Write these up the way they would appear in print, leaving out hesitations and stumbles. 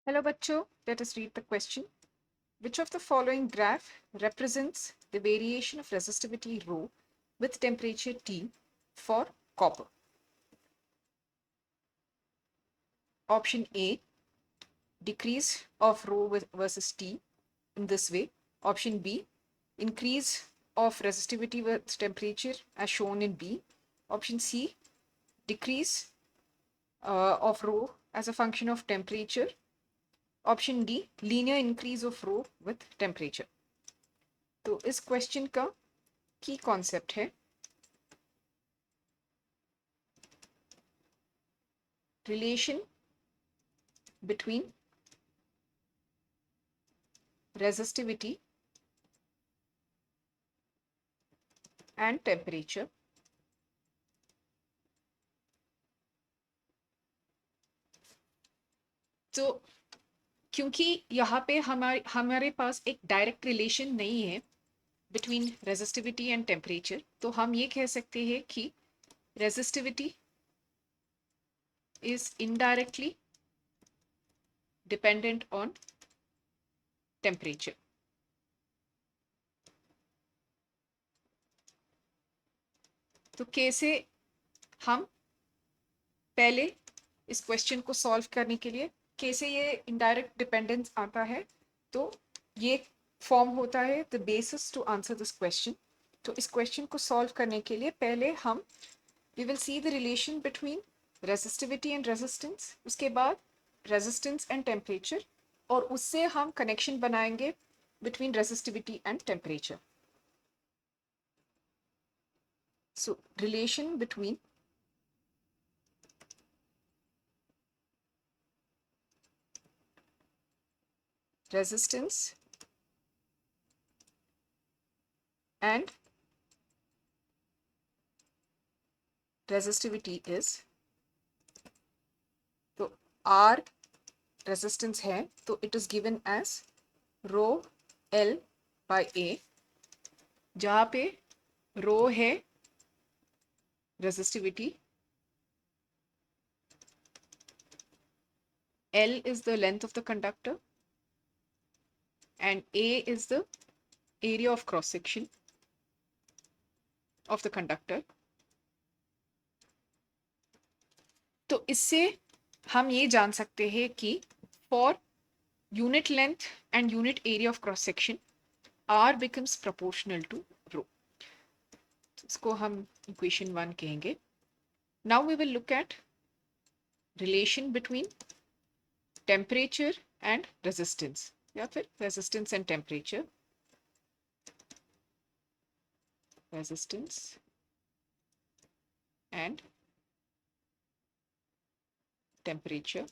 Hello बच्चों, let us read the question. Which of the following graph represents the variation of resistivity rho with temperature T for copper? Option A, decrease of rho versus T in this way. Option B, increase of resistivity with temperature as shown in B. Option C, decrease of rho as a function of temperature. Option D, linear increase of rho with temperature. तो इस question का key concept है relation between resistivity and temperature तो क्योंकि यहाँ पे हमारे पास एक डायरेक्ट रिलेशन नहीं है बिटवीन रेजिस्टिविटी एंड टेम्परेचर, तो हम ये कह सकते हैं कि resistivity is indirectly dependent on temperature. तो कैसे हम पहले इस क्वेश्चन को सॉल्व करने के लिए कैसे ये इनडायरेक्ट डिपेंडेंस आता है, तो ये फॉर्म होता है the basis to answer this question. तो इस क्वेश्चन को सॉल्व करने के लिए पहले हम we will see the relation between resistivity and resistance, उसके बाद रेजिस्टेंस एंड टेम्परेचर, और उससे हम कनेक्शन बनाएंगे between resistivity and temperature. So relation between resistance and resistivity is, तो R resistance है तो it is given as rho L by A, जहाँ पे rho है resistivity, L is the length of the conductor and A is the area of cross section of the conductor। तो इससे हम ये जान सकते हैं कि for unit length and unit area of cross section R becomes proportional to rho। इसको हम equation 1 कहेंगे। Now we will look at relation between temperature and resistance, या फिर resistance and temperature। resistance and temperature,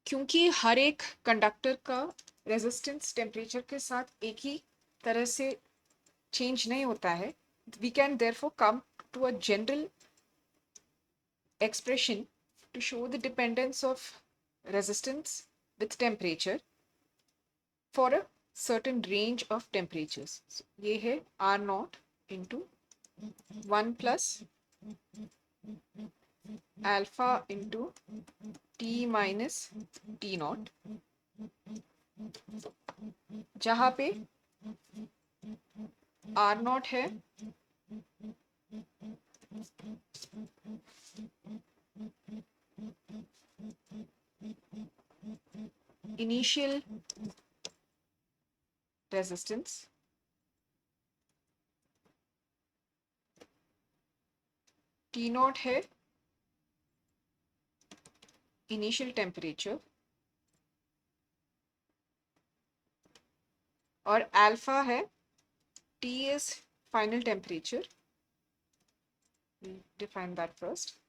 क्योंकि हर एक conductor का resistance temperature के साथ एक ही तरह से चेंज नहीं होता है, we can therefore come to a general expression to show the dependence of resistance with temperature for a certain range of temperatures। So, ये है R naught into 1 plus alpha into T minus T naught, जहाँ पे R naught है initial resistance, T naught है initial temperature, और alpha है T is final temperature, we define that first,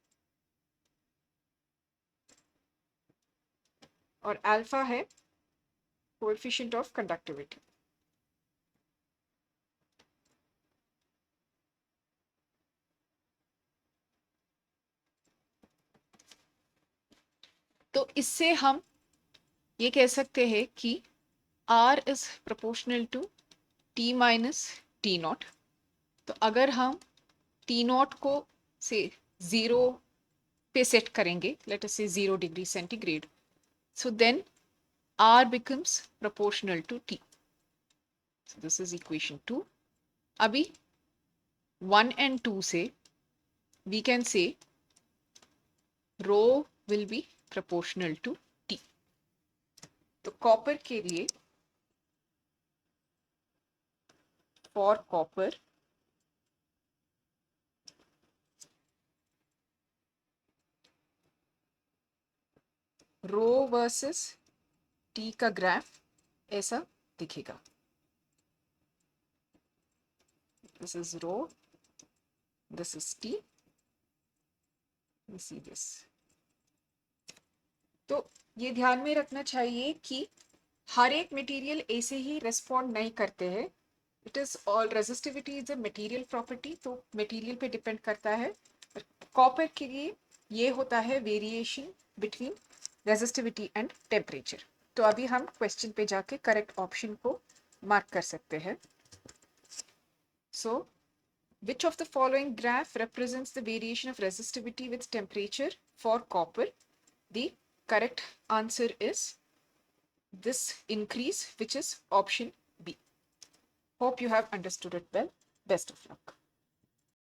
और alpha है कोएफिशिएंट ऑफ कंडक्टिविटी। तो इससे हम ये कह सकते हैं कि R is proportional to T minus T naught। तो अगर हम T naught को से 0 पे सेट करेंगे, late us say 0 degree centigrade, so then R becomes proportional to T. So this is equation 2. अभी 1 and 2 से we can say rho will be proportional to T. तो कॉपर के लिए, for copper, rho versus T का graph ऐसा दिखेगा. This is rho, this is T, see this. तो ये ध्यान में रखना चाहिए कि हर एक मटेरियल ऐसे ही रिस्पॉन्ड नहीं करते हैं. It is all, resistivity is a material property, तो मटेरियल पे डिपेंड करता है. कॉपर के लिए ये होता है variation between resistivity and temperature. तो अभी हम क्वेश्चन पे जाके करेक्ट ऑप्शन को मार्क कर सकते हैं. सो which of the following graph represents the variation of resistivity with temperature for copper? The correct answer is this increase, which is option B. Hope you have understood it well. Best of luck.